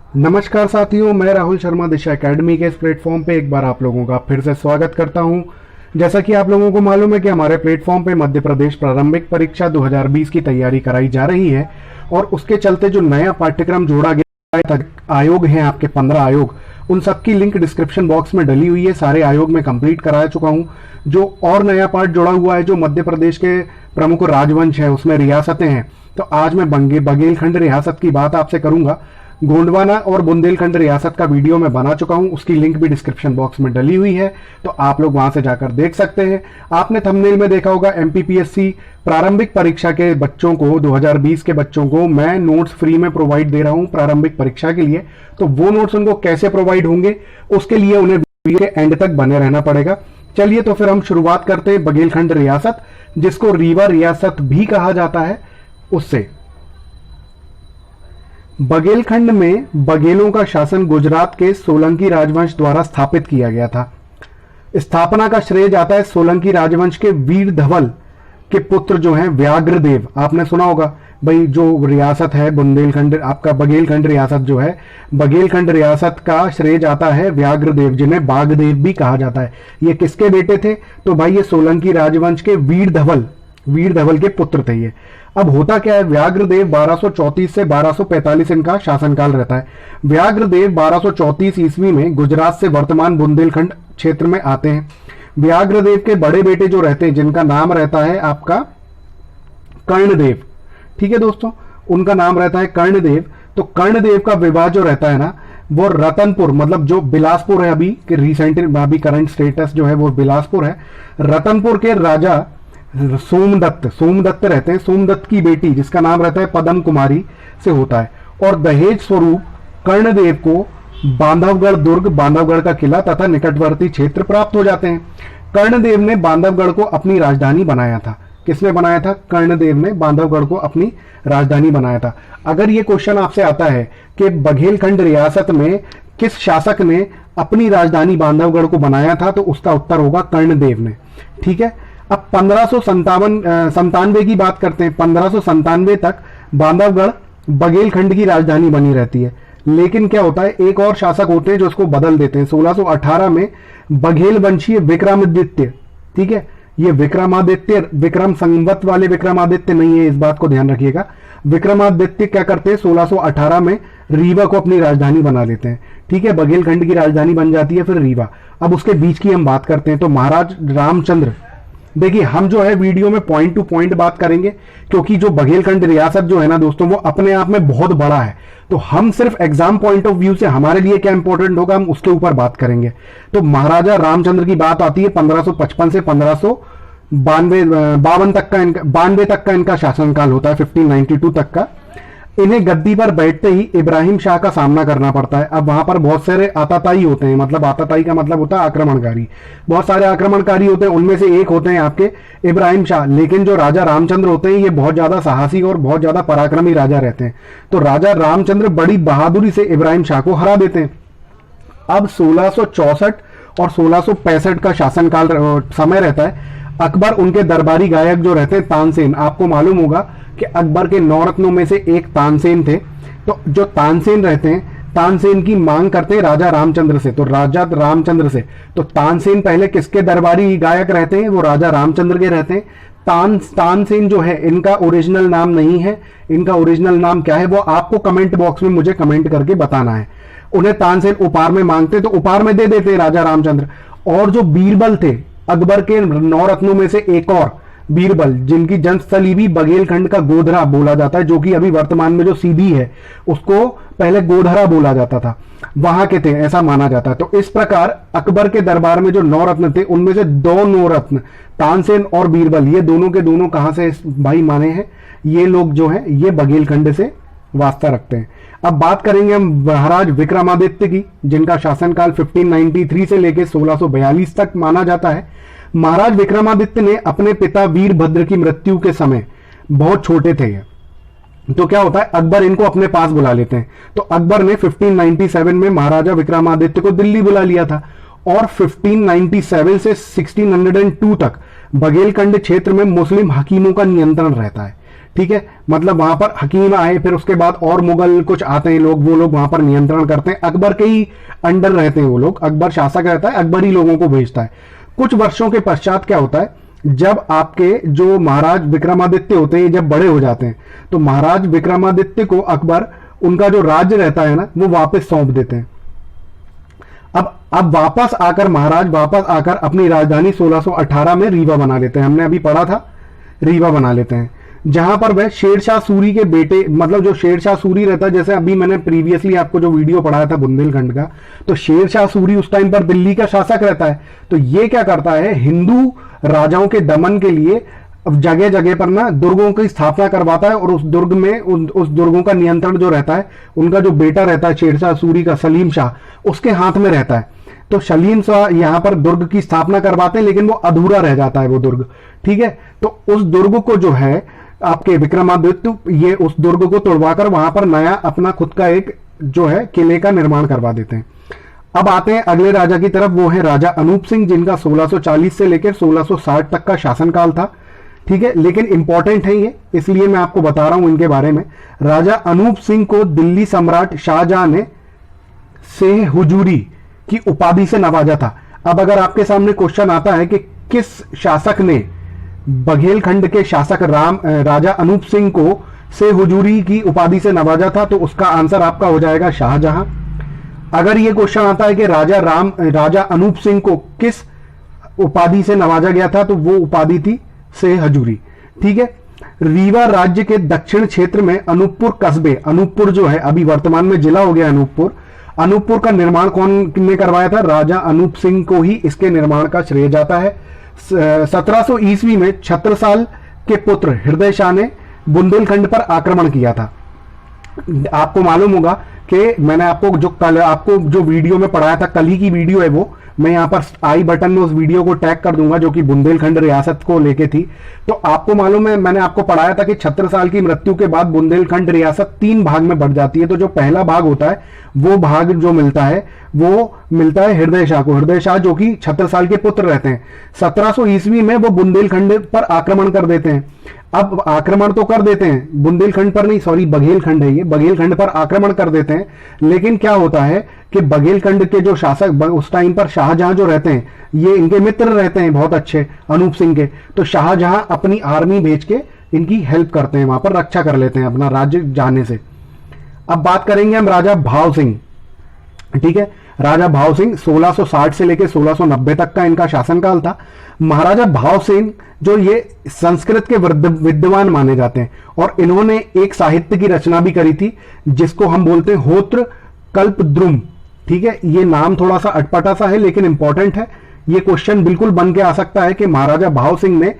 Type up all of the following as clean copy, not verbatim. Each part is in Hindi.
नमस्कार साथियों, मैं राहुल शर्मा दिशा एकेडमी के इस प्लेटफॉर्म पे एक बार आप लोगों का फिर से स्वागत करता हूं। जैसा कि आप लोगों को मालूम है कि हमारे प्लेटफॉर्म पे मध्य प्रदेश प्रारंभिक परीक्षा 2020 की तैयारी कराई जा रही है और उसके चलते जो नया पाठ्यक्रम जोड़ा गया है, आयोग हैं आपके 15 आयोग, उन सबकी लिंक डिस्क्रिप्शन बॉक्स में डली हुई है। सारे आयोग में कंप्लीट करा चुका हूं। जो और नया पार्ट जुड़ा हुआ है, जो मध्य प्रदेश के प्रमुख राजवंश है, उसमें रियासतें हैं, तो आज मैं बघेलखंड रियासत की बात आपसे करूंगा। गोंडवाना और बुंदेलखंड रियासत का वीडियो मैं बना चुका हूं, उसकी लिंक भी डिस्क्रिप्शन बॉक्स में डली हुई है, तो आप लोग वहां से जाकर देख सकते हैं। आपने थंबनेल में देखा होगा एमपीपीएससी प्रारंभिक परीक्षा के बच्चों को, 2020 के बच्चों को मैं नोट्स फ्री में प्रोवाइड दे रहा हूं प्रारंभिक परीक्षा के लिए। तो वो नोट्स उनको कैसे प्रोवाइड होंगे, उसके लिए उन्हें वीडियो के एंड तक बने रहना पड़ेगा। चलिए तो फिर हम शुरुआत करते हैं बघेलखंड रियासत, जिसको रीवा रियासत भी कहा जाता है, उससे। बघेलखंड में बघेलों का शासन गुजरात के सोलंकी राजवंश द्वारा स्थापित किया गया था। स्थापना का श्रेय जाता है सोलंकी राजवंश के वीर धवल के पुत्र जो हैं व्याघ्रदेव। आपने सुना होगा भाई, जो रियासत है बुंदेलखंड, आपका बघेलखंड रियासत जो है, बघेलखंड रियासत का श्रेय जाता है व्याघ्रदेव, जिन्हें बाघदेव भी कहा जाता है। ये किसके बेटे थे? तो भाई ये सोलंकी राजवंश के वीर धवल के पुत्र थे ये। अब होता क्या है, व्याघ्रदेव 1234 से 1245 इनका शासनकाल रहता है। व्याघ्रदेव 1234 ईस्वी में गुजरात से वर्तमान बुंदेलखंड क्षेत्र में आते हैं। व्याघ्रदेव के बड़े बेटे जो रहते हैं, जिनका नाम रहता है आपका कर्णदेव, ठीक है दोस्तों, उनका नाम रहता है कर्णदेव। तो कर्णदेव का विवाह जो रहता है ना, वो रतनपुर, मतलब जो बिलासपुर है अभी के रिसेंट, अभी करंट स्टेटस जो है वो बिलासपुर है, रतनपुर के राजा सोमदत्त रहते हैं, सोमदत्त की बेटी जिसका नाम रहता है पदम कुमारी से होता है। और दहेज स्वरूप कर्णदेव को बांधवगढ़ दुर्ग, बांधवगढ़ का किला तथा निकटवर्ती क्षेत्र प्राप्त हो जाते हैं। कर्णदेव ने बांधवगढ़ को अपनी राजधानी बनाया था। किसने बनाया था? कर्णदेव ने बांधवगढ़ को अपनी राजधानी बनाया था। अगर ये क्वेश्चन आपसे आता है कि बघेलखंड रियासत में किस शासक ने अपनी राजधानी बांधवगढ़ को बनाया था, तो उसका उत्तर होगा कर्णदेव ने, ठीक है। अब 1597 की बात करते हैं। 1597 तक बांधवगढ़ बघेलखंड की राजधानी बनी रहती है, लेकिन क्या होता है, एक और शासक होते हैं जो उसको बदल देते हैं। 1618 में बघेल वंशीय विक्रमादित्य, ठीक है, ये विक्रमादित्य विक्रम संवत वाले विक्रमादित्य नहीं है, इस बात को ध्यान रखिएगा। विक्रमादित्य क्या करते हैं, 1618 में रीवा को अपनी राजधानी बना लेते हैं, ठीक है। बघेलखंड की राजधानी बन जाती है फिर रीवा। अब उसके बीच की हम बात करते हैं, तो महाराज रामचंद्र, देखिए हम जो है वीडियो में पॉइंट टू पॉइंट बात करेंगे, क्योंकि जो बघेलखंड रियासत जो है ना दोस्तों, वो अपने आप में बहुत बड़ा है। तो हम सिर्फ एग्जाम पॉइंट ऑफ व्यू से हमारे लिए क्या इंपॉर्टेंट होगा, हम उसके ऊपर बात करेंगे। तो महाराजा रामचंद्र की बात आती है 1555 से 1592 तक का, इनका 92 तक का इनका शासनकाल होता है, 1592 तक का। इन्हें गद्दी पर बैठते ही इब्राहिम शाह का सामना करना पड़ता है। अब वहां पर बहुत सारे आताताई होते हैं, मतलब आताताई का मतलब होता है आक्रमणकारी, बहुत सारे आक्रमणकारी होते हैं, उनमें से एक होते हैं आपके इब्राहिम शाह। लेकिन जो राजा रामचंद्र होते हैं, ये बहुत ज्यादा साहसी और बहुत ज्यादा पराक्रमी राजा रहते हैं। तो राजा रामचंद्र बड़ी बहादुरी से इब्राहिम शाह को हरा देते हैं। अब 1664 और 1665 का शासनकाल समय रहता है। अकबर, उनके दरबारी गायक जो रहते हैं तानसेन, आपको मालूम होगा कि अकबर के 9 रत्नों में से एक तानसेन थे। तो जो तानसेन रहते हैं, तानसेन की मांग करते हैं राजा रामचंद्र से, तो राजा रामचंद्र से। तो तानसेन पहले किसके दरबारी गायक रहते हैं? वो राजा रामचंद्र के रहते हैं। तानसेन जो है, इनका ओरिजिनल नाम नहीं है। इनका ओरिजिनल नाम क्या है वो आपको कमेंट बॉक्स में मुझे कमेंट करके बताना है। उन्हें तानसेन उपहार में मांगते, तो उपहार में दे देते हैं राजा रामचंद्र। और जो बीरबल थे, अकबर के 9 रत्नों में से एक और बीरबल, जिनकी जन्मस्थली भी बघेलखंड का गोधरा बोला जाता है, जो कि अभी वर्तमान में जो सीधी है उसको पहले गोधरा बोला जाता था, वहां के थे, ऐसा माना जाता है। तो इस प्रकार अकबर के दरबार में जो 9 रत्न थे, उनमें से 2 9 रत्न, तानसेन और बीरबल, ये दोनों के दोनों कहां से भाई माने हैं? ये लोग जो है ये बघेलखंड से वास्ता रखते हैं। अब बात करेंगे हम महाराज विक्रमादित्य की, जिनका शासनकाल 1593 से लेकर 1642 तक माना जाता है। महाराज विक्रमादित्य ने अपने पिता वीरभद्र की मृत्यु के समय, बहुत छोटे थे ये, तो क्या होता है, अकबर इनको अपने पास बुला लेते हैं। तो अकबर ने 1597 में महाराजा विक्रमादित्य को दिल्ली बुला लिया था, और 1597 से 1602 तक बघेलखंड क्षेत्र में मुस्लिम हकीमों का नियंत्रण रहता है, ठीक है, मतलब वहां पर हकीम आए, फिर उसके बाद और मुगल कुछ आते हैं लोग, वो लोग वहां पर नियंत्रण करते हैं, अकबर के ही अंडर रहते हैं वो लोग, अकबर शासक रहता है, अकबर ही लोगों को भेजता है। कुछ वर्षों के पश्चात क्या होता है, जब आपके जो महाराज विक्रमादित्य होते हैं जब बड़े हो जाते हैं, तो महाराज विक्रमादित्य को अकबर उनका जो राज्य रहता है ना वो वापस सौंप देते हैं। अब वापस आकर महाराज वापस आकर अपनी राजधानी 1618 में रीवा बना लेते हैं, हमने अभी पढ़ा था, रीवा बना लेते हैं, जहां पर वह शेरशाह सूरी के बेटे, मतलब जो शेरशाह सूरी रहता है, जैसे अभी मैंने प्रीवियसली आपको जो वीडियो पढ़ाया था बुंदेलखंड का, तो शेरशाह सूरी उस टाइम पर दिल्ली का शासक रहता है। तो ये क्या करता है, हिंदू राजाओं के दमन के लिए जगह जगह पर ना दुर्गों की स्थापना करवाता है, और उस दुर्ग में उस दुर्गों का नियंत्रण जो रहता है, उनका जो बेटा रहता है शेरशाह सूरी का, सलीम शाह, उसके हाथ में रहता है। तो सलीम शाह यहां पर दुर्ग की स्थापना करवाते हैं, लेकिन वो अधूरा रह जाता है वो दुर्ग, ठीक है। तो उस दुर्ग को जो है आपके विक्रमादित्य ये उस दुर्ग को तोड़वाकर वहां पर नया अपना खुद का एक जो है किले का निर्माण करवा देते हैं। अब आते हैं अगले राजा की तरफ, वो है राजा अनूप सिंह, जिनका 1640 से लेकर 1660 तक का शासनकाल था, ठीक है। लेकिन इंपॉर्टेंट है ये, इसलिए मैं आपको बता रहा हूं इनके बारे में। राजा अनूप सिंह को दिल्ली सम्राट शाहजहां ने सेह हुजूरी की उपाधि से नवाजा था। अब अगर आपके सामने क्वेश्चन आता है कि किस शासक ने बघेलखंड के शासक राजा अनूप सिंह को से हुजूरी की उपाधि से नवाजा था, तो उसका आंसर आपका हो जाएगा शाहजहां। अगर यह क्वेश्चन आता है कि राजा अनूप सिंह को किस उपाधि से नवाजा गया था, तो वो उपाधि थी से हजूरी, ठीक है। रीवा राज्य के दक्षिण क्षेत्र में अनूपपुर कस्बे, अनूपपुर जो है अभी वर्तमान में जिला हो गया अनूपपुर का निर्माण कौन ने करवाया था, राजा अनूप सिंह को ही इसके निर्माण का श्रेय जाता है। 1700 ईस्वी में छत्रसाल के पुत्र हृदय शाह ने बुंदेलखंड पर आक्रमण किया था। आपको मालूम होगा कि मैंने आपको जो वीडियो में पढ़ाया था, कल ही की वीडियो है वो, मैं यहां पर आई बटन में उस वीडियो को टैग कर दूंगा, जो कि बुंदेलखंड रियासत को लेके थी। तो आपको मालूम है, मैंने आपको पढ़ाया था कि छत्रसाल की मृत्यु के बाद बुंदेलखंड रियासत 3 भाग में बढ़ जाती है। तो जो पहला भाग होता है, वो भाग जो मिलता है वो मिलता है हृदय शाह को, हृदय शाह जो कि छत्रसाल के पुत्र रहते हैं। 1700 ईस्वी में वो बुंदेलखंड पर आक्रमण कर देते हैं। अब आक्रमण तो कर देते हैं, बुंदेलखंड पर नहीं, सॉरी बघेलखंड है ये, बघेलखंड पर आक्रमण कर देते हैं। लेकिन क्या होता है कि बघेलखंड के जो शासक उस टाइम पर शाहजहां जो रहते हैं, ये इनके मित्र रहते हैं बहुत अच्छे अनूप सिंह के, तो शाहजहां अपनी आर्मी भेज के इनकी हेल्प करते हैं, वहां पर रक्षा कर लेते हैं अपना राज्य जाने से। अब बात करेंगे हम राजा भाव सिंह, ठीक है। राजा भाव सिंह 1660 से लेकर 1690 तक का इनका शासनकाल था। महाराजा भाव सिंह जो ये संस्कृत के विद्वान माने जाते हैं, और इन्होंने एक साहित्य की रचना भी करी थी जिसको हम बोलते हैं होत्र कल्पद्रुम, ठीक है। ये नाम थोड़ा सा अटपटा सा है लेकिन इंपॉर्टेंट है, ये क्वेश्चन बिल्कुल बन के आ सकता है कि महाराजा भाव सिंह ने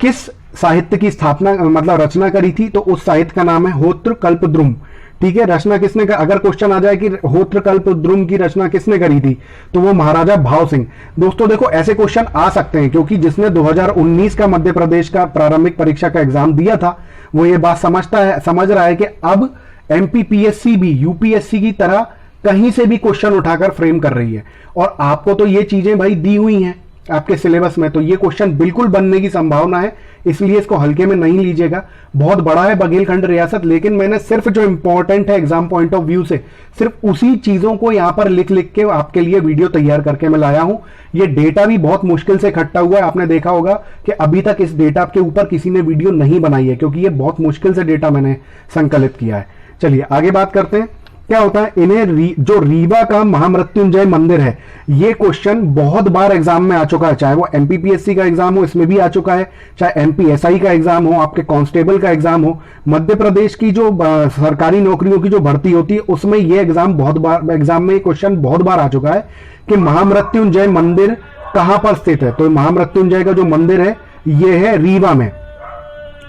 किस साहित्य की स्थापना मतलब रचना करी थी, तो उस साहित्य का नाम है होत्र कल्पद्रुम, ठीक है। रचना किसने कर, अगर क्वेश्चन आ जाए कि होत्र कल्पद्रुम की रचना किसने करी थी, तो वो महाराजा भाव सिंह। दोस्तों देखो, ऐसे क्वेश्चन आ सकते हैं क्योंकि जिसने 2019 का मध्य प्रदेश का प्रारंभिक परीक्षा का एग्जाम दिया था, वो ये बात समझ रहा है कि अब एमपीपीएससी भी यूपीएससी की तरह कहीं से भी क्वेश्चन उठाकर फ्रेम कर रही है, और आपको तो ये चीजें भाई दी हुई हैं आपके सिलेबस में, तो ये क्वेश्चन बिल्कुल बनने की संभावना है, इसलिए इसको हल्के में नहीं लीजिएगा। बहुत बड़ा है बघेलखंड रियासत, लेकिन मैंने सिर्फ जो इंपॉर्टेंट है एग्जाम पॉइंट ऑफ व्यू से, सिर्फ उसी चीजों को यहां पर लिख के आपके लिए वीडियो तैयार करके मैं लाया हूं। ये डेटा भी बहुत मुश्किल से इकट्ठा हुआ है, आपने देखा होगा कि अभी तक इस डेटा के ऊपर किसी ने वीडियो नहीं बनाई है, क्योंकि ये बहुत मुश्किल से डेटा मैंने संकलित किया है। चलिए आगे बात करते हैं। क्या होता है, इन्हें जो रीवा का महामृत्युंजय मंदिर है, ये क्वेश्चन बहुत बार एग्जाम में आ चुका है, चाहे वो एमपीपीएससी का एग्जाम हो, इसमें भी आ चुका है, चाहे एमपीएसआई का एग्जाम हो, आपके कांस्टेबल का एग्जाम हो, मध्य प्रदेश की जो सरकारी नौकरियों की जो भर्ती होती है, उसमें ये एग्जाम में क्वेश्चन बहुत बार आ चुका है कि महामृत्युंजय मंदिर कहां पर स्थित है। तो महामृत्युंजय का जो मंदिर है ये है रीवा में,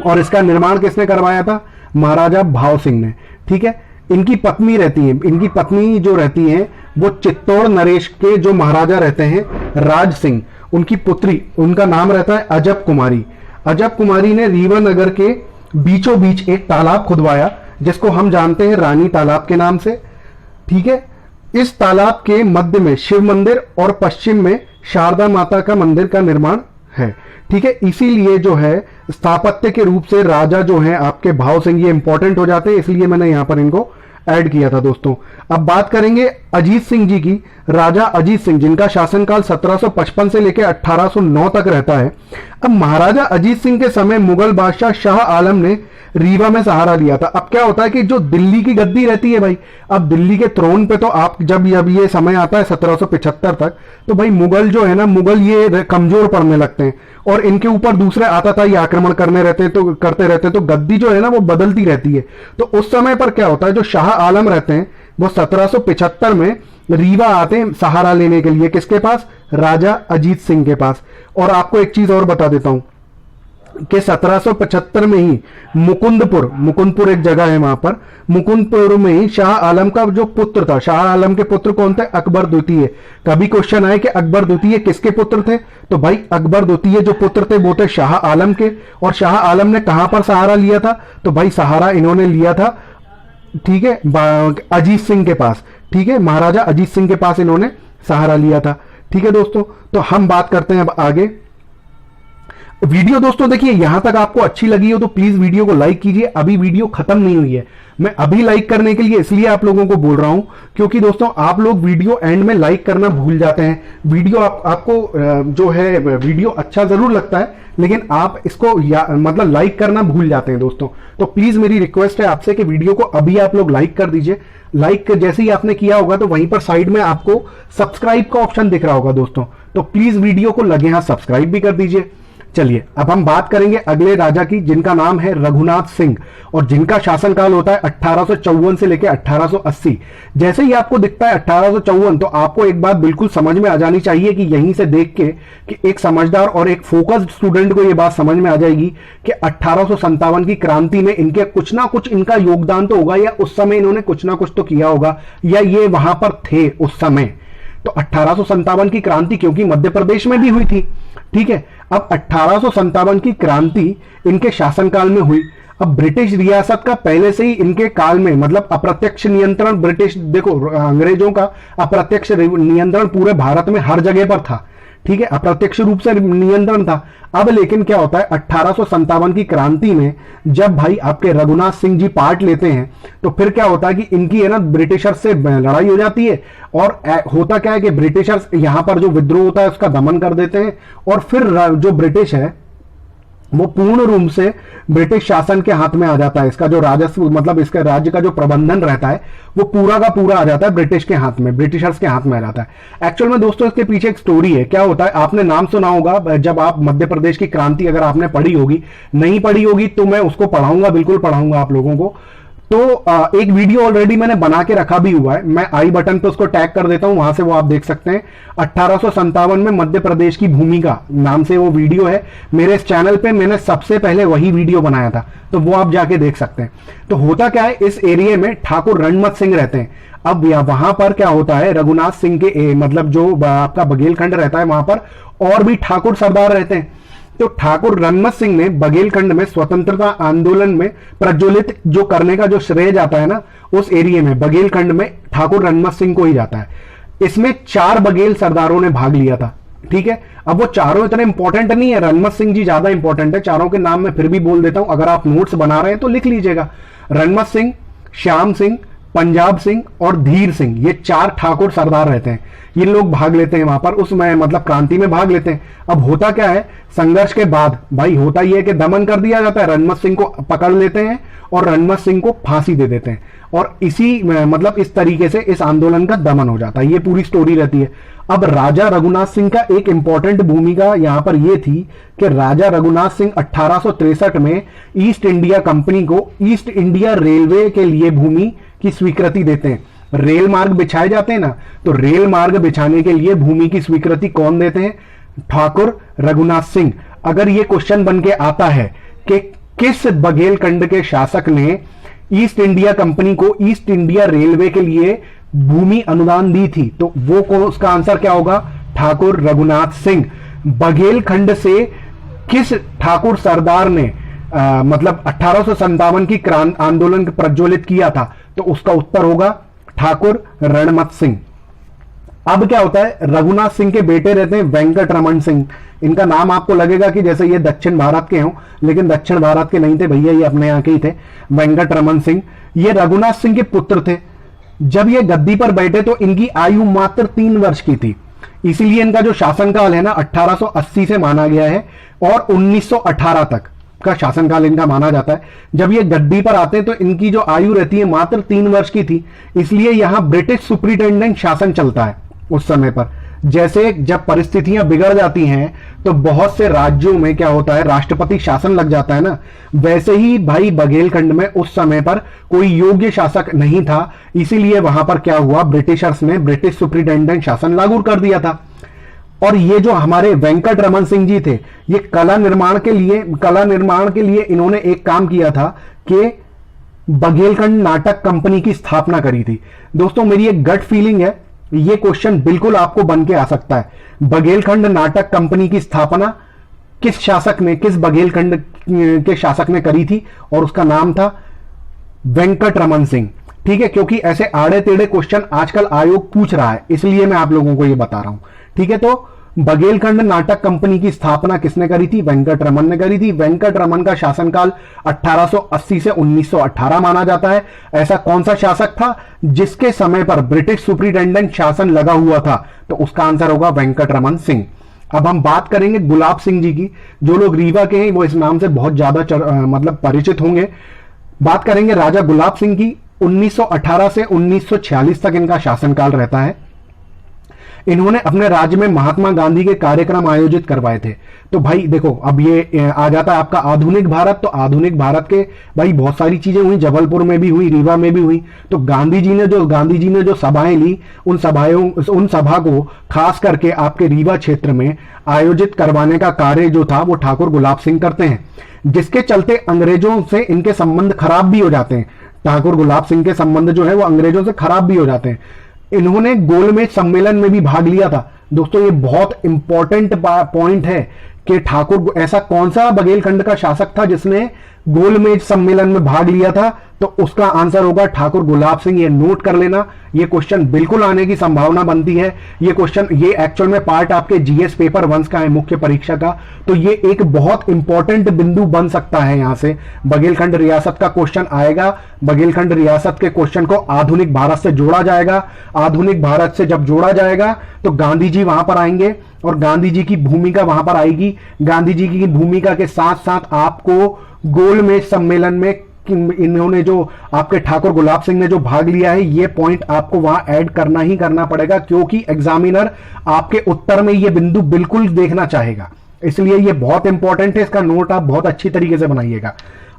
और इसका निर्माण किसने करवाया था, महाराजा भाव सिंह ने, ठीक है। इनकी पत्नी रहती है, इनकी पत्नी जो रहती है वो चित्तौड़ नरेश के जो महाराजा रहते हैं राज सिंह, उनकी पुत्री, उनका नाम रहता है अजब कुमारी। अजब कुमारी ने रीवा नगर के बीचों बीच एक तालाब खुदवाया जिसको हम जानते हैं रानी तालाब के नाम से, ठीक है। इस तालाब के मध्य में शिव मंदिर और पश्चिम में शारदा माता का मंदिर का निर्माण है, ठीक है, इसीलिए जो है स्थापत्य के रूप से राजा जो है आपके भाव सिंह ये इंपॉर्टेंट हो जाते हैं, इसलिए मैंने यहां पर इनको ऐड किया था दोस्तों। अब बात करेंगे अजीत सिंह जी की। राजा अजीत सिंह जिनका शासनकाल 1755 से लेकर 1809 तक रहता है। अब महाराजा अजीत सिंह के समय मुगल बादशाह शाह आलम ने रीवा में सहारा लिया था। अब क्या होता है कि जो दिल्ली की गद्दी रहती है भाई, अब दिल्ली के थ्रोन पे तो आप जब ये समय आता है 1775 तक, तो भाई मुगल जो है ना, मुगल ये कमजोर पड़ने लगते हैं और इनके ऊपर दूसरे आता था ये आक्रमण करते रहते हैं, तो गद्दी जो है ना वो बदलती रहती है। तो उस समय पर क्या होता है, जो शाह आलम रहते हैं वो 1775 में रीवा आते हैं सहारा लेने के लिए, किसके पास, राजा अजीत सिंह के पास। और आपको एक चीज और बता देता हूं कि 1775 में ही मुकुंदपुर एक जगह है, वहां पर मुकुंदपुर में ही शाह आलम का जो पुत्र था, शाह आलम के पुत्र कौन थे, अकबर द्वितीय। कभी क्वेश्चन आए कि अकबर द्वितीय किसके पुत्र थे, तो भाई अकबर द्वितीय जो पुत्र थे वो थे शाह आलम के। और शाह आलम ने कहां पर सहारा लिया था, तो भाई सहारा इन्होंने लिया था, ठीक है, अजीत सिंह के पास। ठीक है, महाराजा अजीत सिंह के पास इन्होंने सहारा लिया था। ठीक है दोस्तों, तो हम बात करते हैं अब आगे। वीडियो दोस्तों देखिए यहां तक आपको अच्छी लगी हो तो प्लीज वीडियो को लाइक कीजिए। अभी वीडियो खत्म नहीं हुई है, मैं अभी लाइक करने के लिए इसलिए आप लोगों को बोल रहा हूं क्योंकि दोस्तों आप लोग वीडियो एंड में लाइक करना भूल जाते हैं। वीडियो आपको जो है वीडियो अच्छा जरूर लगता है, लेकिन आप इसको मतलब लाइक करना भूल जाते हैं दोस्तों। तो प्लीज मेरी रिक्वेस्ट है आपसे कि वीडियो को अभी आप लोग लाइक कर दीजिए। लाइक जैसे ही आपने किया होगा तो वहीं पर साइड में आपको सब्सक्राइब का ऑप्शन दिख रहा होगा दोस्तों, तो प्लीज वीडियो को लगे हाथ सब्सक्राइब भी कर दीजिए। चलिए अब हम बात करेंगे अगले राजा की, जिनका नाम है रघुनाथ सिंह और जिनका शासनकाल होता है 1854 से लेकर 1880। जैसे ही आपको दिखता है 1854, तो आपको एक बात बिल्कुल समझ में आ जानी चाहिए कि यहीं से देख के कि एक समझदार और एक फोकस्ड स्टूडेंट को यह बात समझ में आ जाएगी कि 1857 की क्रांति में इनके कुछ ना कुछ इनका योगदान तो होगा, या उस समय इन्होंने कुछ ना कुछ तो किया होगा, या ये वहां पर थे उस समय। तो 1857 की क्रांति क्योंकि मध्य प्रदेश में भी हुई थी, ठीक है। अब 1857 की क्रांति इनके शासनकाल में हुई। अब ब्रिटिश रियासत का पहले से ही इनके काल में मतलब अप्रत्यक्ष नियंत्रण, ब्रिटिश देखो अंग्रेजों का अप्रत्यक्ष नियंत्रण पूरे भारत में हर जगह पर था, ठीक है, अप्रत्यक्ष रूप से नियंत्रण था। अब लेकिन क्या होता है 1857 की क्रांति में जब भाई आपके रघुनाथ सिंह जी पार्ट लेते हैं, तो फिर क्या होता है कि इनकी है ना ब्रिटिशर्स से लड़ाई हो जाती है। और होता क्या है कि ब्रिटिशर्स यहां पर जो विद्रोह होता है उसका दमन कर देते हैं, और फिर जो ब्रिटिश है वो पूर्ण रूप से ब्रिटिश शासन के हाथ में आ जाता है। इसका जो राजस्व मतलब इसके राज्य का जो प्रबंधन रहता है वो पूरा का पूरा आ जाता है ब्रिटिश के हाथ में, ब्रिटिशर्स के हाथ में आ जाता है। एक्चुअल में दोस्तों इसके पीछे एक स्टोरी है। क्या होता है, आपने नाम सुना होगा, जब आप मध्य प्रदेश की क्रांति अगर आपने पढ़ी होगी, नहीं पढ़ी होगी तो मैं उसको पढ़ाऊंगा, बिल्कुल पढ़ाऊंगा आप लोगों को। तो एक वीडियो ऑलरेडी मैंने बना के रखा भी हुआ है, मैं आई बटन पे उसको टैग कर देता हूं, वहां से वो आप देख सकते हैं। 1857 में मध्य प्रदेश की भूमिका नाम से वो वीडियो है मेरे इस चैनल पे, मैंने सबसे पहले वही वीडियो बनाया था, तो वो आप जाके देख सकते हैं। तो होता क्या है, इस एरिया में ठाकुर रणमत सिंह रहते हैं। अब वहां पर क्या होता है, रघुनाथ सिंह के मतलब जो आपका बघेलखंड रहता है वहां पर और भी ठाकुर सरदार रहते हैं। तो ठाकुर रणमत सिंह ने बघेलखंड में स्वतंत्रता आंदोलन में प्रज्वलित जो करने का जो श्रेय जाता है ना, उस एरिया में बघेलखंड में ठाकुर रणमत सिंह को ही जाता है। इसमें 4 बघेल सरदारों ने भाग लिया था, ठीक है। अब वो चारों इतने इंपॉर्टेंट नहीं है, रणमत सिंह जी ज्यादा इंपॉर्टेंट है। चारों के नाम मैं फिर भी बोल देता हूं, अगर आप नोट्स बना रहे हैं तो लिख लीजिएगा। रणमत सिंह, श्याम सिंह, पंजाब सिंह और धीर सिंह, ये 4 ठाकुर सरदार रहते हैं। ये लोग भाग लेते हैं वहां पर, उसमें मतलब क्रांति में भाग लेते हैं। अब होता क्या है, संघर्ष के बाद भाई होता ही है कि दमन कर दिया जाता है, रणमत सिंह को पकड़ लेते हैं और रणमत सिंह को फांसी दे देते हैं, और इसी मतलब इस तरीके से इस आंदोलन का दमन हो जाता है। ये पूरी स्टोरी रहती है। अब राजा रघुनाथ सिंह का एक इंपॉर्टेंट भूमिका यहां पर यह थी कि राजा रघुनाथ सिंह 1863 में ईस्ट इंडिया कंपनी को ईस्ट इंडिया रेलवे के लिए भूमि की स्वीकृति देते हैं। रेल मार्ग बिछाए जाते हैं ना, तो रेल मार्ग बिछाने के लिए भूमि की स्वीकृति कौन देते हैं, ठाकुर रघुनाथ सिंह। अगर ये क्वेश्चन बन के आता है कि किस बघेलखंड के शासक ने ईस्ट इंडिया कंपनी को ईस्ट इंडिया रेलवे के लिए भूमि अनुदान दी थी, तो वो उसका आंसर क्या होगा, ठाकुर रघुनाथ सिंह। बघेलखंड से किस ठाकुर सरदार ने मतलब 1857 की आंदोलन प्रज्वलित किया था, तो उसका उत्तर होगा ठाकुर रणमत सिंह। अब क्या होता है, रघुनाथ सिंह के बेटे रहते हैं वेंकट रमन सिंह। इनका नाम आपको लगेगा कि जैसे ये दक्षिण भारत के हों, लेकिन दक्षिण भारत के नहीं थे भैया, ये अपने यहाँ के ही थे, वेंकट रमन सिंह। ये रघुनाथ सिंह के पुत्र थे। जब ये गद्दी पर बैठे तो इनकी आयु मात्र 3 वर्ष की थी। इसीलिए इनका जो शासनकाल है ना 1880 से माना गया है और 1918 तक का शासनकाल इनका माना जाता है। जब ये गद्दी पर आते हैं तो इनकी जो आयु रहती है मात्र 3 वर्ष की थी। इसलिए यहां ब्रिटिश सुपरिटेंडेंट शासन चलता है उस समय पर। जैसे जब परिस्थितियां बिगड़ जाती हैं तो बहुत से राज्यों में क्या होता है, राष्ट्रपति शासन लग जाता है ना। वैसे ही भाई बघेलखंड में उस समय पर कोई योग्य शासक नहीं था, इसीलिए वहां पर क्या हुआ, ब्रिटिशर्स ने ब्रिटिश सुपरिटेंडेंट शासन लागू कर दिया था। और ये जो हमारे वेंकट रमन सिंह जी थे, ये कला निर्माण के लिए इन्होंने एक काम किया था कि बघेलखंड नाटक कंपनी की स्थापना करी थी। दोस्तों मेरी एक गट फीलिंग है, ये क्वेश्चन बिल्कुल आपको बन के आ सकता है। बघेलखंड नाटक कंपनी की स्थापना किस बघेलखंड के शासक ने करी थी, और उसका नाम था वेंकट रमन सिंह। ठीक है, क्योंकि ऐसे आड़े टेढ़े क्वेश्चन आजकल आयोग पूछ रहा है, इसलिए मैं आप लोगों को ये बता रहा हूं। ठीक है, तो बघेलखंड नाटक कंपनी की स्थापना किसने करी थी, वेंकट रमन ने करी थी। वेंकट रमन का शासनकाल 1880 से 1918 माना जाता है। ऐसा कौन सा शासक था जिसके समय पर ब्रिटिश सुपरिटेंडेंट शासन लगा हुआ था, तो उसका आंसर होगा वेंकट रमन सिंह। अब हम बात करेंगे गुलाब सिंह जी की। जो लोग रीवा के हैं वो इस नाम से बहुत ज्यादा मतलब परिचित होंगे। बात करेंगे राजा गुलाब सिंह की। 1918 से 1946 तक इनका शासनकाल रहता है। इन्होंने अपने राज्य में महात्मा गांधी के कार्यक्रम आयोजित करवाए थे। तो भाई देखो, अब ये आ जाता है आपका आधुनिक भारत। तो आधुनिक भारत के भाई बहुत सारी चीजें हुई, जबलपुर में भी हुई, रीवा में भी हुई। तो गांधी जी ने जो सभाएं ली, उन सभा को खास करके आपके रीवा क्षेत्र में आयोजित करवाने का कार्य जो था वो ठाकुर गुलाब सिंह करते हैं, जिसके चलते अंग्रेजों से इनके संबंध खराब भी हो जाते हैं। ठाकुर गुलाब सिंह के संबंध जो है वो अंग्रेजों से खराब भी हो जाते हैं। इन्होंने गोलमेज सम्मेलन में भी भाग लिया था। दोस्तों ये बहुत इंपॉर्टेंट पॉइंट है कि ठाकुर, ऐसा कौन सा बघेलखंड का शासक था जिसने गोलमेज सम्मेलन में भाग लिया था, तो उसका आंसर होगा ठाकुर गुलाब सिंह। ये नोट कर लेना, ये क्वेश्चन बिल्कुल आने की संभावना बनती है। ये क्वेश्चन ये एक्चुअल में पार्ट आपके जीएस पेपर 1 का है, मुख्य परीक्षा का। तो ये एक बहुत इंपॉर्टेंट बिंदु बन सकता है। यहां से बघेलखंड रियासत का क्वेश्चन आएगा। बघेलखंड रियासत के क्वेश्चन को आधुनिक भारत से जोड़ा जाएगा। आधुनिक भारत से जब जोड़ा जाएगा तो गांधी जी वहां पर आएंगे और गांधी जी की भूमिका वहां पर आएगी। गांधी जी की भूमिका के साथ साथ आपको गोलमेज सम्मेलन में इन्होंने जो आपके ठाकुर गुलाब सिंह ने जो भाग लिया है, ये पॉइंट आपको वहां ऐड करना ही करना पड़ेगा, क्योंकि एग्जामिनर आपके उत्तर में ये बिंदु बिल्कुल देखना चाहेगा। इसलिए ये बहुत इंपॉर्टेंट है, इसका नोट आप बहुत अच्छी तरीके से बनाइएगा।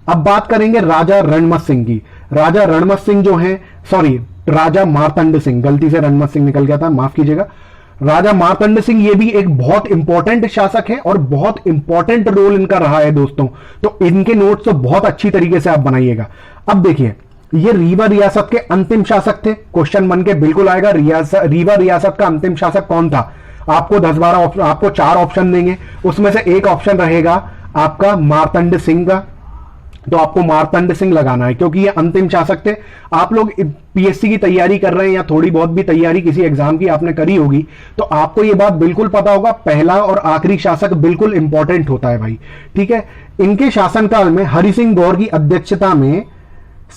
अब बात करेंगे राजा रणमत सिंह की। राजा रणमत सिंह जो है, सॉरी राजा मार्तंड सिंह, गलती से रणमत सिंह निकल गया था, माफ कीजिएगा। राजा मार्तंड सिंह ये भी एक बहुत इंपॉर्टेंट शासक है और बहुत इंपॉर्टेंट रोल इनका रहा है दोस्तों। तो इनके नोट्स तो बहुत अच्छी तरीके से आप बनाइएगा। अब देखिए, ये रीवा रियासत के अंतिम शासक थे। क्वेश्चन बन के बिल्कुल आएगा, रीवा रियासत का अंतिम शासक कौन था। आपको 10-12 आपको 4 ऑप्शन देंगे, उसमें से एक ऑप्शन रहेगा आपका मार्तंड सिंह का। तो आपको मार्तंड सिंह लगाना है, क्योंकि ये अंतिम शासक थे। आप लोग पीएससी की तैयारी कर रहे हैं या थोड़ी बहुत भी तैयारी किसी एग्जाम की आपने करी होगी, तो आपको ये बात बिल्कुल पता होगा, पहला और आखिरी शासक बिल्कुल इंपॉर्टेंट होता है भाई। ठीक है, इनके शासनकाल में हरि सिंह गौर की अध्यक्षता में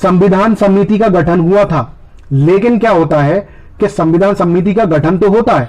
संविधान समिति का गठन हुआ था। लेकिन क्या होता है कि संविधान समिति का गठन तो होता है,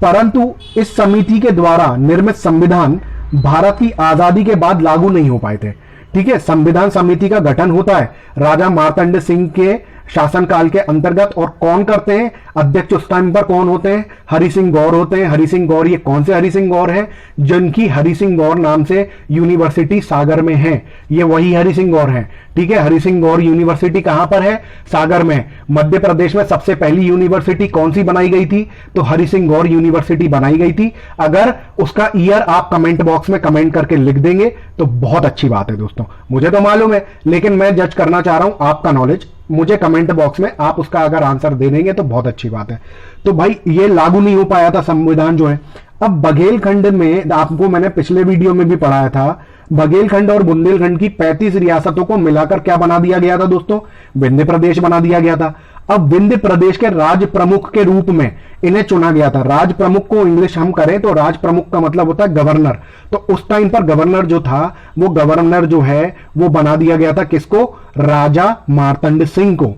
परंतु इस समिति के द्वारा निर्मित संविधान भारत की आजादी के बाद लागू नहीं हो पाए थे। ठीक है, संविधान समिति का गठन होता है राजा मार्तंड सिंह के शासनकाल के अंतर्गत। और कौन करते हैं अध्यक्ष उस टाइम पर, कौन होते हैं, हरि सिंह गौर होते हैं। हरि सिंह गौर, ये कौन से हरि सिंह गौर हैं, जिनकी हरि सिंह गौर नाम से यूनिवर्सिटी सागर में है, ये वही हरि सिंह गौर हैं। ठीक है, हरि सिंह गौर यूनिवर्सिटी कहां पर है, सागर में। मध्य प्रदेश में सबसे पहली यूनिवर्सिटी कौन सी बनाई गई थी, तो हरि सिंह गौर यूनिवर्सिटी बनाई गई थी। अगर उसका ईयर आप कमेंट बॉक्स में कमेंट करके लिख देंगे तो बहुत अच्छी बात है दोस्तों। मुझे तो मालूम है, लेकिन मैं जज करना चाह रहा हूं आपका नॉलेज। मुझे कमेंट बॉक्स में आप उसका अगर आंसर दे देंगे तो बहुत अच्छी बात है। तो भाई ये लागू नहीं हो पाया था संविधान जो है। अब बघेलखंड में आपको मैंने पिछले वीडियो में भी पढ़ाया था, बघेलखंड और बुंदेलखंड की 35 रियासतों को मिलाकर क्या बना दिया गया था दोस्तों, विंध्य प्रदेश बना दिया गया था। अब विंध्य प्रदेश के राज प्रमुख के रूप में इन्हें चुना गया था। राज प्रमुख को इंग्लिश हम करें तो राज प्रमुख का मतलब होता है गवर्नर। तो उस टाइम पर गवर्नर जो था, वो गवर्नर जो है वो बना दिया गया था किसको, राजा मार्तंड सिंह को।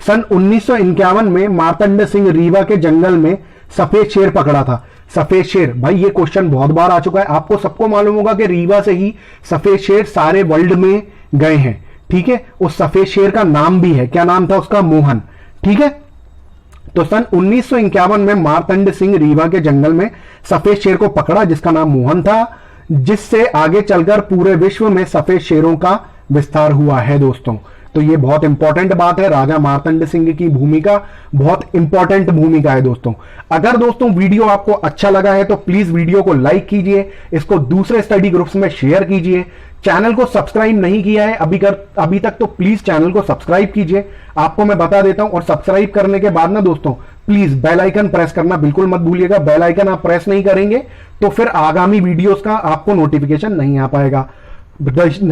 सन 1951 में मार्तंड सिंह रीवा के जंगल में सफेद शेर पकड़ा था। सफेद शेर, भाई ये क्वेश्चन बहुत बार आ चुका है, आपको सबको मालूम होगा कि रीवा से ही सफेद शेर सारे वर्ल्ड में गए हैं, ठीक है। उस सफेद शेर का नाम भी है, क्या नाम था उसका, मोहन, ठीक है। तो सन 1951 में मार्तंड सिंह रीवा के जंगल में सफेद शेर को पकड़ा जिसका नाम मोहन था, जिससे आगे चलकर पूरे विश्व में सफेद शेरों का विस्तार हुआ है दोस्तों। तो ये बहुत इंपॉर्टेंट बात है, राजा मार्तंड सिंह की भूमिका बहुत इंपॉर्टेंट भूमिका है दोस्तों। अगर दोस्तों वीडियो आपको अच्छा लगा है तो प्लीज वीडियो को लाइक कीजिए, इसको दूसरे स्टडी ग्रुप्स में शेयर कीजिए। चैनल को सब्सक्राइब नहीं किया है अभी तक तो प्लीज चैनल को सब्सक्राइब कीजिए। आपको मैं बता देता हूं, और सब्सक्राइब करने के बाद ना दोस्तों प्लीज बेल आइकन प्रेस करना बिल्कुल मत भूलिएगा। बेल आइकन आप प्रेस नहीं करेंगे तो फिर आगामी वीडियोस का आपको नोटिफिकेशन नहीं आ पाएगा।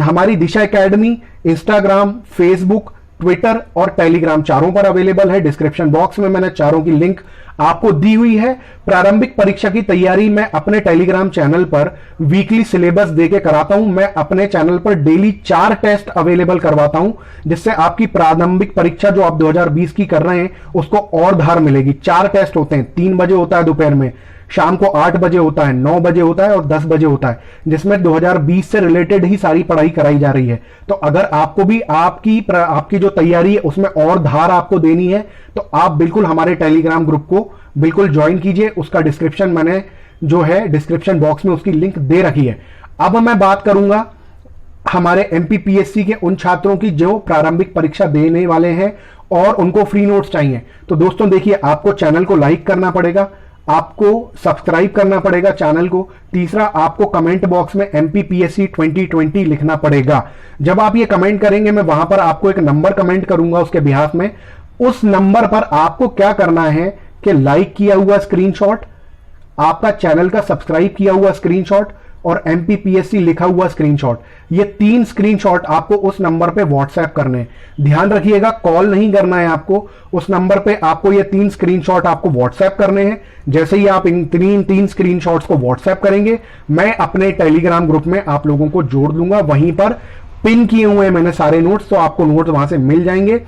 हमारी दिशा एकेडमी इंस्टाग्राम, फेसबुक, ट्विटर और टेलीग्राम चारों पर अवेलेबल है। डिस्क्रिप्शन बॉक्स में मैंने चारों की लिंक आपको दी हुई है। प्रारंभिक परीक्षा की तैयारी मैं अपने टेलीग्राम चैनल पर वीकली सिलेबस देके कराता हूं। मैं अपने चैनल पर डेली 4 टेस्ट अवेलेबल करवाता हूं, जिससे आपकी प्रारंभिक परीक्षा जो आप 2020 की कर रहे हैं उसको और धार मिलेगी। 4 टेस्ट होते हैं, 3 बजे होता है दोपहर में, शाम को 8 बजे होता है, 9 बजे होता है और 10 बजे होता है, जिसमें 2020 से रिलेटेड ही सारी पढ़ाई कराई जा रही है। तो अगर आपको भी आपकी जो तैयारी है उसमें और धार आपको देनी है तो आप बिल्कुल हमारे टेलीग्राम ग्रुप को बिल्कुल ज्वाइन कीजिए। उसका डिस्क्रिप्शन मैंने जो है डिस्क्रिप्शन बॉक्स में उसकी लिंक दे रखी है। अब मैं बात करूंगा हमारे एमपीपीएससी के उन छात्रों की जो प्रारंभिक परीक्षा देने वाले हैं और उनको फ्री नोट्स चाहिए। तो दोस्तों देखिए, आपको चैनल को लाइक करना पड़ेगा, आपको सब्सक्राइब करना पड़ेगा चैनल को। तीसरा, आपको कमेंट बॉक्स में एमपीपीएससी 2020 लिखना पड़ेगा। जब आप ये कमेंट करेंगे मैं वहां पर आपको एक नंबर कमेंट करूंगा उसके बिहाफ में। उस नंबर पर आपको क्या करना है कि लाइक किया हुआ स्क्रीनशॉट, आपका चैनल का सब्सक्राइब किया हुआ स्क्रीनशॉट और एमपीपीएससी लिखा हुआ स्क्रीनशॉट, ये 3 स्क्रीनशॉट आपको उस नंबर पे व्हाट्सएप करने हैं। ध्यान रखिएगा, कॉल नहीं करना है आपको। उस नंबर पे आपको ये 3 स्क्रीनशॉट आपको व्हाट्सएप करने हैं। जैसे ही आप इन 3 स्क्रीनशॉट्स को व्हाट्सएप करेंगे, मैं अपने टेलीग्राम ग्रुप में आप लोगों को जोड़ दूंगा। वहीं पर पिन किए हुए हैं मैंने सारे नोट्स, तो आपको नोट्स वहां से मिल जाएंगे।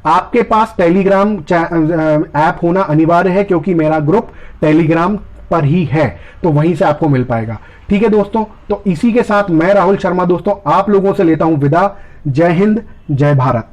आपके पास टेलीग्राम ऐप होना अनिवार्य है, क्योंकि मेरा ग्रुप टेलीग्राम पर ही है, तो वहीं से आपको मिल पाएगा। ठीक है दोस्तों, तो इसी के साथ मैं राहुल शर्मा दोस्तों आप लोगों से लेता हूं विदा। जय हिंद, जय भारत।